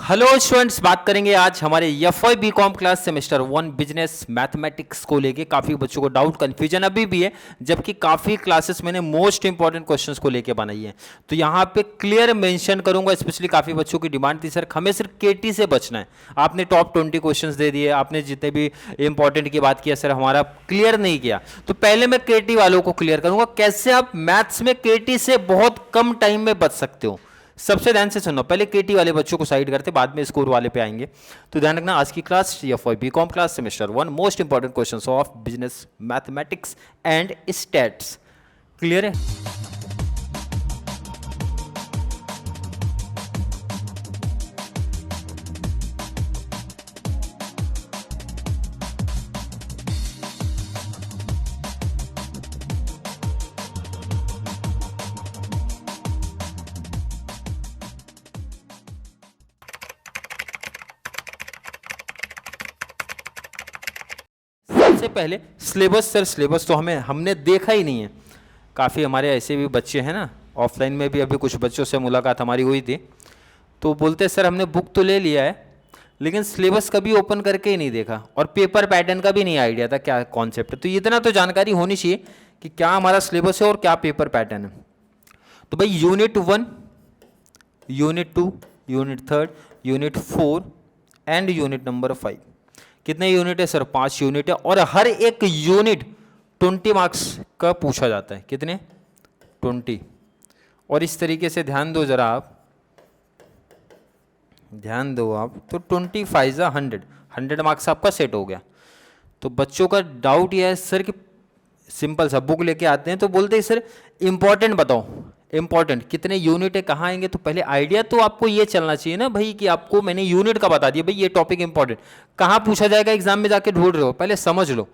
Hello students, बात करेंगे आज हमारे FY BCom class semester 1 business mathematics को लेके। काफ़ी बच्चों को डाउट कन्फ्यूजन अभी भी है, जबकि काफ़ी क्लासेस मैंने मोस्ट इंपॉर्टेंट क्वेश्चंस को लेके बनाई है। तो यहाँ पे क्लियर मेंशन करूंगा, स्पेशली काफ़ी बच्चों की डिमांड थी, सर हमें सिर्फ केटी से बचना है। आपने टॉप 20 क्वेश्चन दे दिए, आपने जितने भी इंपॉर्टेंट की बात किया सर हमारा क्लियर नहीं किया। तो पहले मैं केटी वालों को क्लियर करूंगा, कैसे आप मैथ्स में केटी से बहुत कम टाइम में बच सकते हो। सबसे ध्यान से सुनो, पहले केटी वाले बच्चों को साइड करते, बाद में स्कोर वाले पे आएंगे। तो ध्यान रखना, आज की class FY BCom class semester 1 most important questions of business mathematics and stats. Clear है? सबसे पहले सिलेबस, सर सिलेबस तो हमने देखा ही नहीं है। काफ़ी हमारे ऐसे भी बच्चे हैं ना, ऑफलाइन में भी अभी कुछ बच्चों से मुलाकात हमारी हुई थी, तो बोलते सर हमने बुक तो ले लिया है लेकिन सिलेबस कभी ओपन करके ही नहीं देखा, और पेपर पैटर्न का भी नहीं आइडिया था क्या कॉन्सेप्ट है। तो इतना तो जानकारी होनी चाहिए कि क्या हमारा सिलेबस है और क्या पेपर पैटर्न है। तो भाई unit 1, unit 2, unit 3, unit 4 and unit number 5। कितने यूनिट है सर? 5 यूनिट है, और हर एक यूनिट 20 मार्क्स का पूछा जाता है। कितने? 20। और इस तरीके से ध्यान दो जरा आप, ध्यान दो आप, तो 25 जा 100 मार्क्स आपका सेट हो गया। तो बच्चों का डाउट यह है सर कि सिंपल सा बुक लेके आते हैं तो बोलते हैं सर इंपॉर्टेंट बताओ, इंपॉर्टेंट कितने यूनिट है, कहाँ आएंगे। तो पहले आइडिया तो आपको ये चलना चाहिए ना भाई, कि आपको मैंने यूनिट का बता दिया, भाई ये टॉपिक इंपॉर्टेंट कहाँ पूछा जाएगा, एग्जाम में जाके ढूंढ रहे हो, पहले समझ लो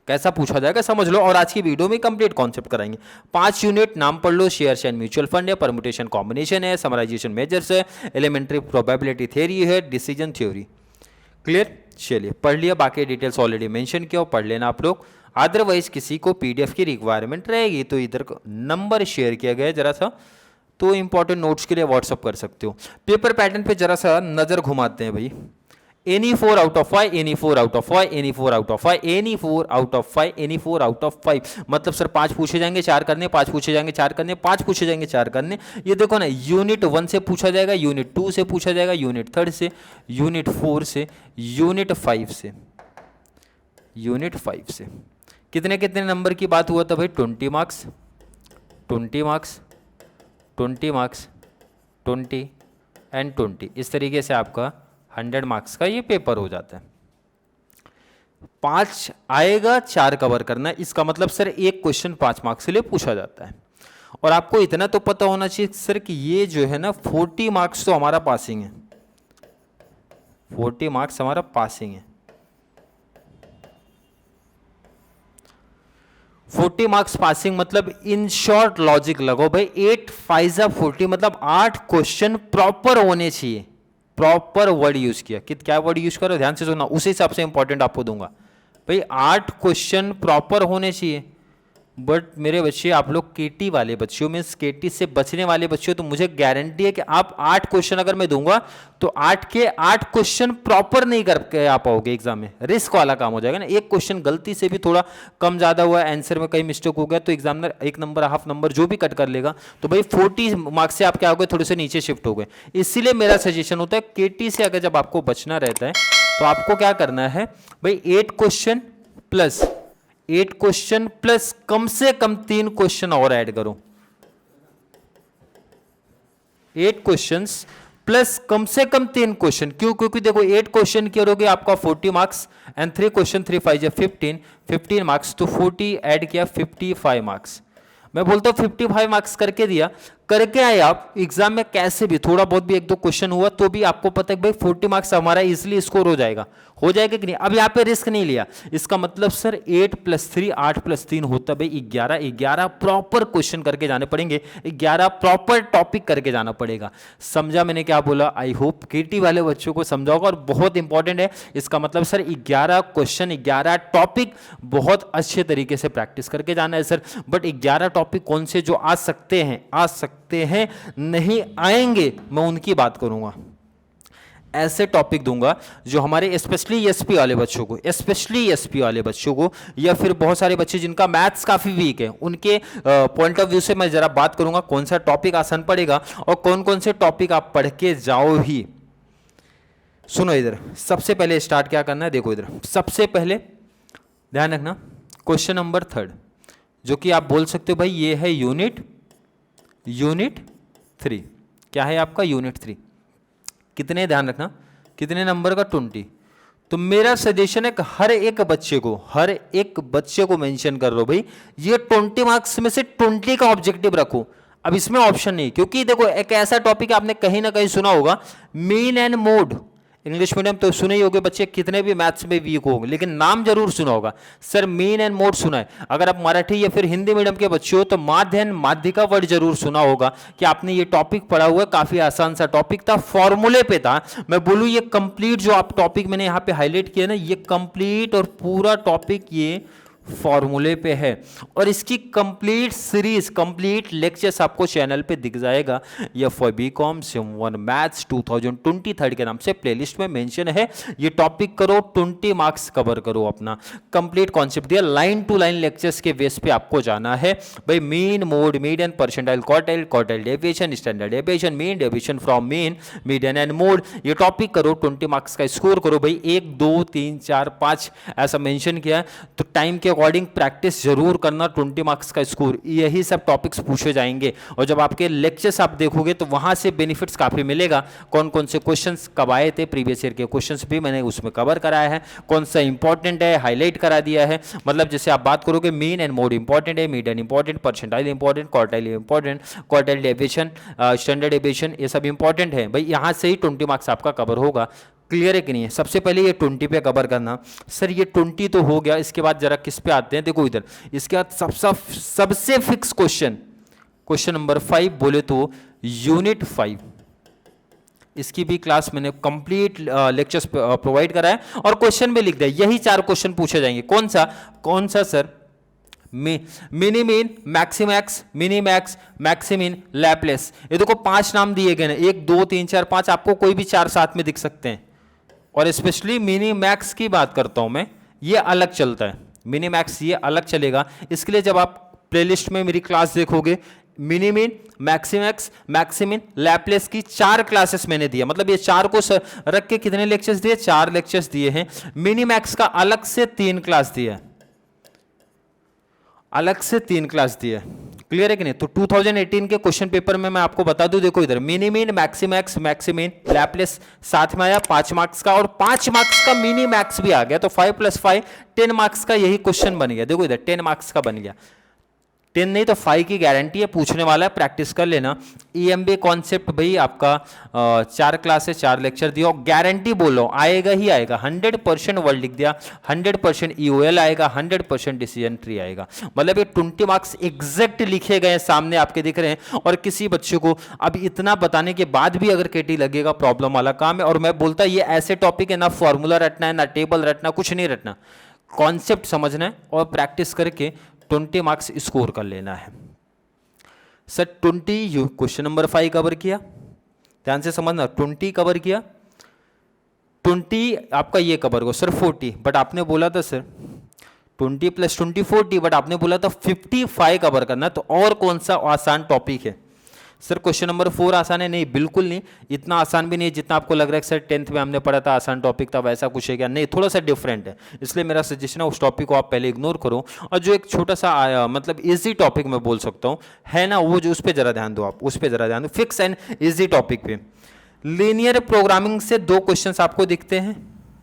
कैसा पूछा जाएगा, समझ लो। और आज की वीडियो में कंप्लीट कॉन्सेप्ट कराएंगे। 5 यूनिट नाम पढ़ लो, शेयर्स एंड म्यूचुअल फंड है, परमुटेशन कॉम्बिनेशन है, समराइजेशन मेजर्स है, एलिमेंट्री प्रोबेबिलिटी थ्योरी है, डिसीजन थ्योरी। क्लियर? चलिए पढ़ लिया, बाकी डिटेल्स ऑलरेडी मेंशन किया, पढ़ लेना आप लोग। अदरवाइज किसी को पीडीएफ की रिक्वायरमेंट रहेगी तो इधर नंबर शेयर किया गया है जरा सा, तो इंपॉर्टेंट नोट्स के लिए व्हाट्सअप कर सकते हो। पेपर पैटर्न पे जरा सा नजर घुमाते हैं भाई। Any 4 out of 5, any 4 out of 5, any 4 out of 5, any 4 out of 5, any 4 out of 5। मतलब सर 5 पूछे जाएंगे 4 करने, 5 पूछे जाएंगे 4 करने, 5 पूछे जाएंगे 4 करने। ये देखो ना, यूनिट 1 से पूछा जाएगा, यूनिट 2 से पूछा जाएगा, यूनिट 3 से, यूनिट 4 से, यूनिट 5 से, यूनिट 5 से। कितने कितने नंबर की बात हुआ था भाई? 20 मार्क्स, 20 मार्क्स, 20 मार्क्स, 20 एंड 20। इस तरीके से आपका 100 मार्क्स का ये पेपर हो जाता है। 5 आएगा, 4 कवर करना है, इसका मतलब सर एक क्वेश्चन 5 मार्क्स के लिए पूछा जाता है। और आपको इतना तो पता होना चाहिए सर कि ये जो है ना 40 मार्क्स तो हमारा पासिंग है, 40 मार्क्स हमारा पासिंग है। 40 मार्क्स पासिंग मतलब इन शॉर्ट लॉजिक लगो भाई, 8 5 40 मतलब 8 क्वेश्चन प्रॉपर होने चाहिए। प्रॉपर वर्ड यूज किया, क्या वर्ड यूज करो, ध्यान से सुनना, उसी हिसाब से इंपॉर्टेंट आपको दूंगा भाई। 8 क्वेश्चन प्रॉपर होने चाहिए। बट मेरे बच्चे, आप लोग केटी वाले बच्चों में, केटी से बचने वाले बच्चे हो, तो मुझे गारंटी है कि आप 8 क्वेश्चन अगर मैं दूंगा तो 8 के 8 क्वेश्चन प्रॉपर नहीं करके आ पाओगे एग्जाम में। रिस्क वाला काम हो जाएगा ना। एक क्वेश्चन गलती से भी थोड़ा कम ज्यादा हुआ, आंसर में कहीं मिस्टेक हो गया, तो एग्जामिनर 1 नंबर, हाफ नंबर जो भी कट कर लेगा। तो भाई 40 मार्क्स से आप क्या हो गए, थोड़े से नीचे शिफ्ट हो गए। इसीलिए मेरा सजेशन होता है केटी से अगर जब आपको बचना रहता है तो आपको क्या करना है भाई, 8 क्वेश्चन प्लस कम से कम 3 क्वेश्चन और ऐड करो। 8 क्वेश्चंस प्लस कम से कम 3 क्वेश्चन। क्यों? क्योंकि देखो 8 क्वेश्चन करोगे आपका 40 मार्क्स, एंड 3 क्वेश्चन 3 5 15 मार्क्स, तो 40 ऐड किया 55 मार्क्स। मैं बोलता हूं 55 मार्क्स करके दिया, करके आए आप एग्जाम में, कैसे भी थोड़ा बहुत भी 1-2 क्वेश्चन हुआ तो भी आपको पता है भाई 40 मार्क्स हमारा इजीली स्कोर हो जाएगा कि नहीं। अब यहाँ पे रिस्क नहीं लिया, इसका मतलब सर 8 + 3 8 + 3 होता भाई 11 प्रॉपर क्वेश्चन करके जाने पड़ेंगे, 11 प्रॉपर टॉपिक करके जाना पड़ेगा। समझा मैंने क्या बोला? आई होप केटी वाले बच्चों को समझा होगा, और बहुत इंपॉर्टेंट है। इसका मतलब सर 11 क्वेश्चन, 11 टॉपिक बहुत अच्छे तरीके से प्रैक्टिस करके जाना है सर। बट 11 टॉपिक कौन से जो आ सकते हैं, नहीं आएंगे, मैं उनकी बात करूंगा। ऐसे टॉपिक दूंगा जो हमारे स्पेशली एसपी वाले बच्चों को, स्पेशली एसपी वाले बच्चों को, या फिर बहुत सारे बच्चे जिनका मैथ्स काफ़ी वीक है, उनके पॉइंट ऑफ व्यू से मैं ज़रा बात करूंगा कौन सा टॉपिक आसान पड़ेगा और कौन कौन से टॉपिक आप पढ़ के जाओ ही। सुनो इधर, सबसे पहले स्टार्ट क्या करना है, देखो इधर सबसे पहले ध्यान रखना क्वेश्चन नंबर 3, जो कि आप बोल सकते हो भाई ये है यूनिट 3। क्या है आपका यूनिट 3? कितने, ध्यान रखना कितने नंबर का, 20। तो मेरा सजेशन है कि हर एक बच्चे को मेंशन कर लो भाई, ये 20 मार्क्स में से 20 का ऑब्जेक्टिव रखो। अब इसमें ऑप्शन नहीं, क्योंकि देखो एक ऐसा टॉपिक आपने कहीं ना कहीं सुना होगा, mean and mode. English medium तो सुने ही होगे बच्चे, कितने भी मैथ्स में वीक होंगे, लेकिन नाम जरूर सुना होगा सर, मीन एंड मोड सुना है। अगर आप मराठी या फिर हिंदी मीडियम के बच्चे हो तो माध्य एंड माध्य का वर्ड जरूर सुना होगा कि आपने ये टॉपिक पढ़ा हुआ है, काफी आसान सा टॉपिक था, फॉर्मूले पे था। मैं बोलूं ये कंप्लीट जो आप टॉपिक मैंने यहाँ पे हाईलाइट किया ना, ये कंप्लीट और पूरा टॉपिक ये फॉर्मूले पे है, और इसकी कंप्लीट सीरीज, कंप्लीट लेक्चर्स आपको चैनल पे दिख जाएगा। ये फॉर बीकॉम सिम 1 मैथ्स 2023 के नाम से प्लेलिस्ट में मेंशन है। ये टॉपिक करो, 20 मार्क्स कवर करो, अपना कंप्लीट कॉन्सेप्ट दिया, लाइन टू लाइन लेक्चर्स के बेस पे आपको जाना है भाई। Mean, mode, median, percentile, quartile deviation, standard deviation, mean deviation from mean, median and mode, ये टॉपिक करो, 20 मार्क्स का स्कोर करो भाई। 1 2 3 4 5 ऐसा मेंशन किया है, तो टाइम के अकॉर्डिंग प्रैक्टिस जरूर करना। 20 मार्क्स का स्कोर, यही सब टॉपिक्स पूछे जाएंगे, और जब आपके लेक्चर्स आप देखोगे तो वहां से बेनिफिट्स काफी मिलेगा। कौन कौन से क्वेश्चंस कब आए थे, प्रीवियस ईयर के क्वेश्चंस भी मैंने उसमें कवर कराया है, कौन सा इंपॉर्टेंट है हाईलाइट करा दिया है। मतलब जैसे आप बात करोगे मीन एंड मोड इंपॉर्टेंट है, median important, percentile important, quartile important, quartile deviation, standard deviation, ये सब इंपॉर्टेंट है भाई। यहां से ही 20 मार्क्स आपका कवर होगा। क्लियर है कि नहीं है? सबसे पहले ये 20 पे कवर करना। सर ये 20 तो हो गया, इसके बाद जरा किस पे आते हैं, देखो इधर इसके बाद सबसे फिक्स क्वेश्चन नंबर 5 बोले तो यूनिट 5, इसकी भी क्लास मैंने कंप्लीट लेक्चर्स प्रोवाइड कराया और क्वेश्चन भी लिख दिया। यही 4 क्वेश्चन पूछे जाएंगे। कौन सा sir? Mini mean, मैक्सिमैक्स, mini max, maximin, Laplace. ये देखो 5 नाम दिए गए ना, 1 2 3 4 5, आपको कोई भी 4 साथ में दिख सकते हैं। और स्पेशली मिनी मैक्स की बात करता हूं मैं, ये अलग चलता है, मिनी मैक्स ये अलग चलेगा। इसके लिए जब आप प्लेलिस्ट में मेरी क्लास देखोगे, मिनी मीन, मैक्सिमैक्स, मैक्सिमिन, लैपलेस की 4 क्लासेस मैंने दिया। मतलब ये 4 को रख के कितने लेक्चर्स दिए? 4 लेक्चर्स दिए हैं। मिनी मैक्स का अलग से 3 क्लास दिया है, अलग से 3 क्लास दिया है। क्लियर है कि नहीं? तो 2018 के क्वेश्चन पेपर में मैं आपको बता दूं, देखो इधर मिनी मीन, मैक्सिमैक्स, मैक्सिमिन, लैपलेस साथ में आया 5 मार्क्स का, और 5 मार्क्स का मिनी मैक्स भी आ गया। तो 5 + 5 10 मार्क्स का यही क्वेश्चन बन गया। देखो इधर 10 मार्क्स का बन गया। 10 नहीं तो 5 की गारंटी है, पूछने वाला है, प्रैक्टिस कर लेना। EMBA कॉन्सेप्ट भाई आपका 4 क्लासेस 4 लेक्चर दिया, और गारंटी बोलो आएगा ही आएगा। 100% वर्ड लिख दिया, 100% EOL आएगा, 100% डिसीजन ट्री आएगा। मतलब ये 20 मार्क्स एग्जैक्ट लिखे गए सामने आपके दिख रहे हैं। और किसी बच्चे को अब इतना बताने के बाद भी अगर KT लगेगा, प्रॉब्लम वाला काम है। और मैं बोलता ये ऐसे टॉपिक है, ना फॉर्मूला रटना है, ना टेबल रटना, कुछ नहीं रटना, कॉन्सेप्ट समझना है और प्रैक्टिस करके 20 मार्क्स स्कोर कर लेना है। सर 20 क्वेश्चन नंबर 5 कवर किया, ध्यान से समझना, 20 कवर किया, 20 आपका ये कवर हो सर 40, बट आपने बोला था सर 20 + 20 40, बट आपने बोला था 55 कवर करना। तो और कौन सा आसान टॉपिक है? सर क्वेश्चन नंबर 4 आसान है? नहीं, बिल्कुल नहीं, इतना आसान भी नहीं है जितना आपको लग रहा है। सर 10th में हमने पढ़ा था आसान टॉपिक था, वैसा कुछ है क्या? नहीं, थोड़ा सा डिफरेंट है। इसलिए मेरा सजेशन है उस टॉपिक को आप पहले इग्नोर करो, और जो एक छोटा सा मतलब इजी टॉपिक मैं बोल सकता हूँ है ना, वो जो उस पर जरा ध्यान दो, आप उस पर जरा ध्यान दो। फिक्स एंड इजी टॉपिक पे लीनियर प्रोग्रामिंग से 2 क्वेश्चन आपको दिखते हैं।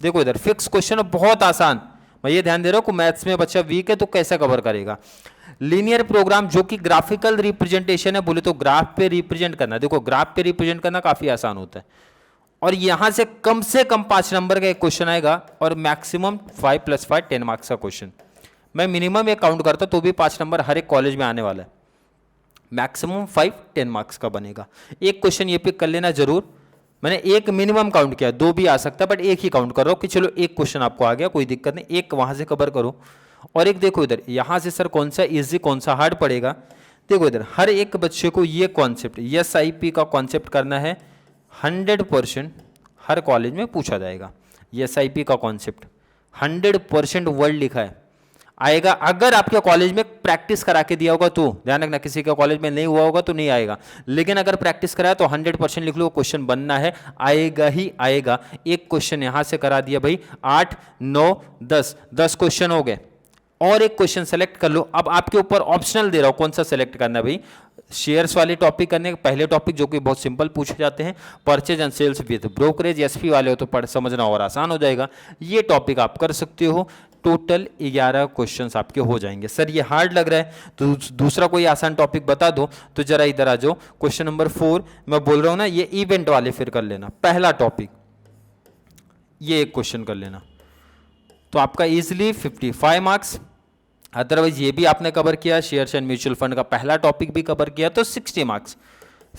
देखो इधर फिक्स क्वेश्चन बहुत आसान, मैं ये ध्यान दे रहा हूँ कि मैथ्स में बच्चा वीक है तो कैसे कवर करेगा। लीनियर प्रोग्राम जो कि ग्राफिकल रिप्रेजेंटेशन है, बोले तो ग्राफ पे रिप्रेजेंट करना। देखो ग्राफ पे रिप्रेजेंट करना काफी आसान होता है, और यहां से कम 5 नंबर का एक क्वेश्चन आएगा, और मैक्सिमम 5 + 5 10 मार्क्स का क्वेश्चन। मैं मिनिमम एक काउंट करता तो भी 5 नंबर हर एक कॉलेज में आने वाला है। मैक्सिमम 5 10 मार्क्स का बनेगा। एक क्वेश्चन ये पिक कर लेना जरूर, मैंने एक मिनिमम काउंट किया, 2 भी आ सकता है बट एक ही काउंट कर रहा हूं कि चलो एक क्वेश्चन आपको आ गया, कोई दिक्कत नहीं, एक वहां से कवर करो। और एक देखो इधर, यहां से सर कौन सा इजी कौन सा हार्ड पड़ेगा। देखो इधर हर एक बच्चे को ये कॉन्सेप्ट SIP का कॉन्सेप्ट करना है 100%। हर कॉलेज में पूछा जाएगा। ये SIP का कॉन्सेप्ट 100% वर्ड लिखा है, आएगा। अगर आपके कॉलेज में प्रैक्टिस करा के दिया होगा तो, ध्यान रखना, किसी के कॉलेज में नहीं हुआ होगा तो नहीं आएगा, लेकिन अगर प्रैक्टिस कराया तो 100% लिख लो, क्वेश्चन बनना है, आएगा ही आएगा। एक क्वेश्चन यहां से करा दिया भाई, 8 9 10 क्वेश्चन हो गए, और एक क्वेश्चन सेलेक्ट कर लो। अब आपके ऊपर ऑप्शनल दे रहा हूं कौन सा सेलेक्ट करना है भाई। शेयर्स वाले टॉपिक करने के पहले टॉपिक जो कि बहुत सिंपल पूछे जाते हैं, purchase and sales with brokerage, SP वाले हो तो पढ़ समझना और आसान हो जाएगा, ये टॉपिक आप कर सकते हो। टोटल 11 क्वेश्चंस आपके हो जाएंगे। सर ये हार्ड लग रहा है तो दूसरा कोई आसान टॉपिक बता दो, तो जरा इधर आ जाओ। क्वेश्चन नंबर 4 मैं बोल रहा हूं ना, ये इवेंट वाले फिर कर लेना। पहला टॉपिक ये एक क्वेश्चन कर लेना, तो आपका इजिली 55 मार्क्स। अदरवाइज ये भी आपने कवर किया, शेयर्स एंड म्यूचुअल फंड का पहला टॉपिक भी कवर किया, तो 60 मार्क्स।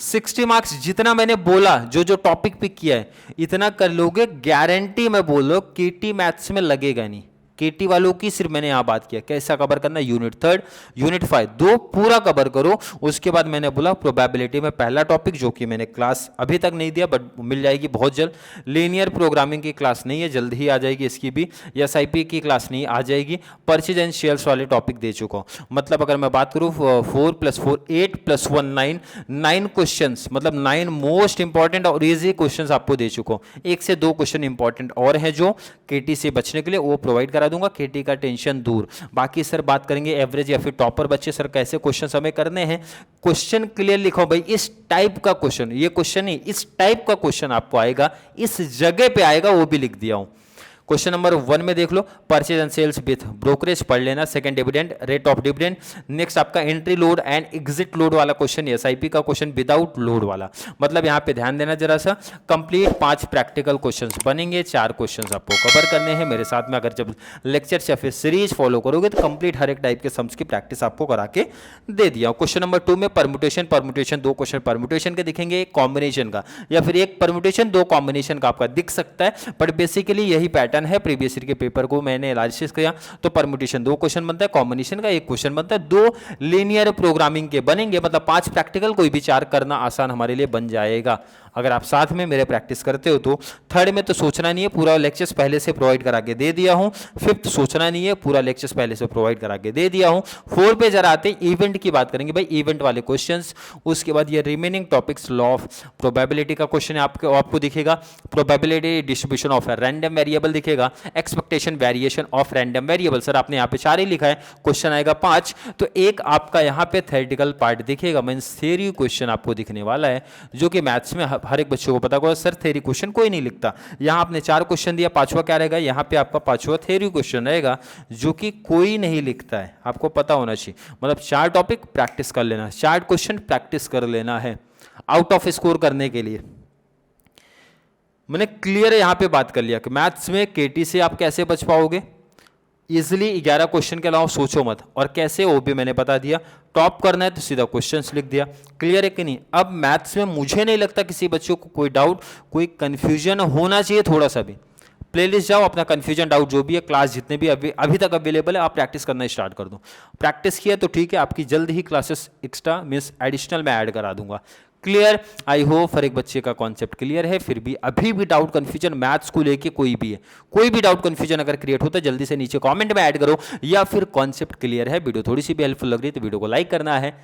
60 मार्क्स जितना मैंने बोला, जो जो टॉपिक पिक किया है इतना कर लोगे, गारंटी मैं बोल रहा हूं KT मैथ्स में लगेगा नहीं। KT वालों की सिर्फ मैंने यहां बात किया, कैसा कवर करना, यूनिट 3 यूनिट 5 2 पूरा कवर करो। उसके बाद मैंने बोला प्रोबेबिलिटी में पहला टॉपिक, जो कि मैंने क्लास अभी तक नहीं दिया बट मिल जाएगी बहुत जल्द। लीनियर प्रोग्रामिंग की क्लास नहीं है, जल्द ही आ जाएगी इसकी भी। SIP की क्लास नहीं आ जाएगी। परचेज एंड शेयर्स वाले टॉपिक दे चुका हूं, मतलब अगर मैं बात करूं 4 + 4 8 + 1 9 क्वेश्चन, मतलब 9 मोस्ट इंपॉर्टेंट और इजी क्वेश्चन आपको दे चुका हूं। 1 से 2 क्वेश्चन इंपॉर्टेंट और है जो KT से बचने के लिए, वो प्रोवाइड करा दूंगा। KT का टेंशन दूर। बाकी सर बात करेंगे एवरेज या फिर टॉपर बच्चे, सर कैसे क्वेश्चन हमें करने हैं। क्वेश्चन क्लियर लिखो भाई, इस टाइप का क्वेश्चन, ये क्वेश्चन नहीं, इस टाइप का क्वेश्चन आपको आएगा, इस जगह पे आएगा, वो भी लिख दिया हूं। क्वेश्चन नंबर 1 में देख लो, purchase and sales with brokerage पढ़ लेना। Second dividend, rate of dividend. Next आपका entry load and exit load वाला क्वेश्चन, SIP का क्वेश्चन विदाउट लोड वाला। मतलब यहां पे ध्यान देना जरा सा, कंप्लीट 5 प्रैक्टिकल क्वेश्चंस बनेंगे, 4 क्वेश्चंस आपको कवर करने हैं। मेरे साथ में अगर जब लेक्चर या फिर सीरीज फॉलो करोगे तो कंप्लीट हर एक टाइप के सम्स की प्रैक्टिस आपको करा के दे दिया। क्वेश्चन नंबर 2 में परम्यूटेशन, 2 क्वेश्चन परम्यूटेशन के दिखेंगे, एक कॉम्बिनेशन का, या फिर एक परम्यूटेशन 2 कॉम्बिनेशन का आपका दिख सकता है, बट बेसिकली यही पैटर्न है। प्रीवियस ईयर के पेपर को मैंने एनालिसिस किया तो परम्यूटेशन 2 क्वेश्चन बनता है, कॉम्बिनेशन का 1 क्वेश्चन बनता है, 2 लीनियर प्रोग्रामिंग के बनेंगे, मतलब 5 प्रैक्टिकल, कोई भी 4 करना आसान हमारे लिए बन जाएगा अगर आप साथ में मेरे प्रैक्टिस करते हो तो। थर्ड में तो सोचना नहीं है, पूरा लेक्चर्स पहले से प्रोवाइड करा के दे दिया हूं। फिफ्थ सोचना नहीं है, पूरा लेक्चर्स पहले से प्रोवाइड करा के दे दिया हूं। 4 पे जरा आते हैं, इवेंट की बात करेंगे भाई, इवेंट वाले क्वेश्चंस। उसके बाद ये remaining topics, law of probability का क्वेश्चन है आपको दिखेगा, probability distribution of random variable दिखेगा, expectation variation of random variable. Sir आपने यहाँ पे 4 ही लिखा है, क्वेश्चन आएगा 5, तो एक आपका यहाँ पे थ्योरेटिकल पार्ट दिखेगा, मींस थ्योरी क्वेश्चन आपको दिखने वाला है, जो कि मैथ्स में हर एक बच्चों को पता होगा। सर थ्योरी क्वेश्चन कोई नहीं लिखता, यहाँ आपने 4 क्वेश्चन दिया, 5वां क्या रहेगा, यहाँ पे आपका 5वां थ्योरी क्वेश्चन रहेगा, जो कि कोई नहीं लिखता है, आपको पता होना चाहिए। मतलब 4 टॉपिक प्रैक्टिस कर लेना, 4 क्वेश्चन प्रैक्टिस कर लेना है आउट ऑफ स्कोर करने के लिए। मैंने क्लियर यहां पे बात कर लिया कि मैथ्स में KT से आप कैसे बच पाओगे इजिली। 11 क्वेश्चन के अलावा सोचो मत, और कैसे वो भी मैंने बता दिया। टॉप करना है तो सीधा क्वेश्चंस लिख दिया, क्लियर है कि नहीं। अब मैथ्स में मुझे नहीं लगता किसी बच्चों को कोई डाउट, कोई कंफ्यूजन होना चाहिए थोड़ा सा भी। प्लेलिस्ट जाओ, अपना कंफ्यूजन डाउट जो भी है, क्लास जितने भी अभी तक अवेलेबल है, आप प्रैक्टिस करना स्टार्ट कर दो। प्रैक्टिस किया तो ठीक है, आपकी जल्द ही क्लासेस एक्स्ट्रा मींस एडिशनल में ऐड करा दूंगा। क्लियर, आई होप हर एक बच्चे का कॉन्सेप्ट क्लियर है। फिर भी अभी भी डाउट कंफ्यूजन मैथ्स को लेके कोई भी है, कोई भी डाउट कंफ्यूजन अगर क्रिएट होता है जल्दी से नीचे कमेंट में ऐड करो, या फिर कॉन्सेप्ट क्लियर है, वीडियो थोड़ी सी भी हेल्पफुल लग रही है तो वीडियो को लाइक करना है।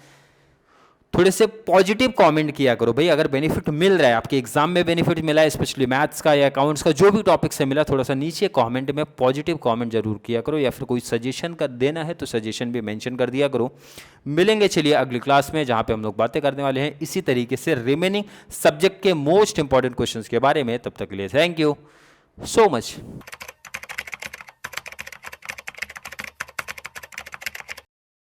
थोड़े से पॉजिटिव कमेंट किया करो भाई, अगर बेनिफिट मिल रहा है, आपके एग्जाम में बेनिफिट मिला है, स्पेशली मैथ्स का या अकाउंट्स का, जो भी टॉपिक से मिला, थोड़ा सा नीचे कमेंट में पॉजिटिव कमेंट जरूर किया करो, या फिर कोई सजेशन का देना है तो सजेशन भी मेंशन कर दिया करो। मिलेंगे चलिए अगली क्लास में, जहां पे हम लोग बातें करने वाले हैं इसी तरीके से रिमेनिंग सब्जेक्ट के मोस्ट इंपॉर्टेंट क्वेश्चंस के बारे में। तब तक के लिए थैंक यू सो मच।